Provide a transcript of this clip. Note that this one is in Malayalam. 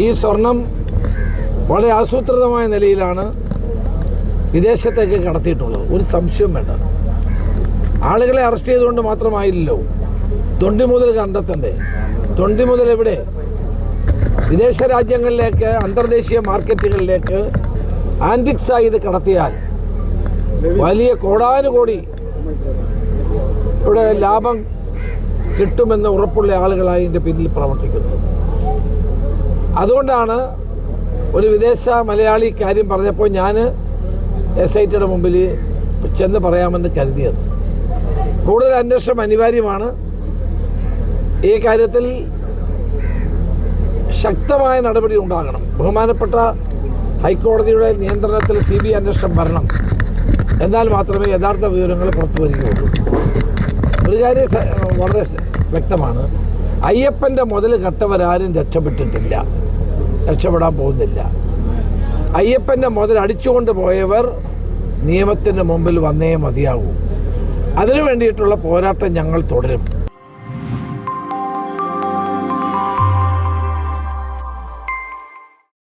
ഈ സ്വർണം വളരെ ആസൂത്രിതമായ നിലയിലാണ് വിദേശത്തേക്ക് കടത്തിയിട്ടുള്ളത്. ഒരു സംശയം വേണ്ട. ആളുകളെ അറസ്റ്റ് ചെയ്തുകൊണ്ട് മാത്രമായില്ലല്ലോ. തൊണ്ടി മുതൽ കണ്ടെത്തണ്ടേ? തൊണ്ടി മുതൽ എവിടെ? വിദേശ രാജ്യങ്ങളിലേക്ക്, അന്തർദേശീയ മാർക്കറ്റുകളിലേക്ക് ആൻറ്റിക്സായി ഇത് കടത്തിയാൽ വലിയ കോടാനുകോടി ഇവിടെ ലാഭം കിട്ടുമെന്ന് ഉറപ്പുള്ള ആളുകളായി ഇതിൻ്റെ പിന്നിൽ പ്രവർത്തിക്കുന്നത്. അതുകൊണ്ടാണ് ഒരു വിദേശ മലയാളി കാര്യം പറഞ്ഞപ്പോൾ ഞാൻ SITയുടെ മുമ്പിൽ ചെന്ന് പറയാമെന്ന് കരുതിയത്. കൂടുതൽ അന്വേഷണം അനിവാര്യമാണ്. ഈ കാര്യത്തിൽ ശക്തമായ നടപടി ഉണ്ടാകണം. ബഹുമാനപ്പെട്ട ഹൈക്കോടതിയുടെ നിയന്ത്രണത്തിൽ CBI അന്വേഷണം വരണം. എന്നാൽ മാത്രമേ യഥാർത്ഥ വിവരങ്ങൾ പുറത്തു വരികയുള്ളൂ. ഒരു കാര്യം വളരെ വ്യക്തമാണ്. അയ്യപ്പൻ്റെ മുതൽ കട്ടവരാരും രക്ഷപ്പെട്ടിട്ടില്ല, രക്ഷപ്പെടാൻ പോകുന്നില്ല. അയ്യപ്പൻ്റെ മുതൽ അടിച്ചുകൊണ്ട് പോയവർ നിയമത്തിൻ്റെ മുമ്പിൽ വന്നേ മതിയാകൂ. അതിനു വേണ്ടിയിട്ടുള്ള പോരാട്ടം ഞങ്ങൾ തുടരും.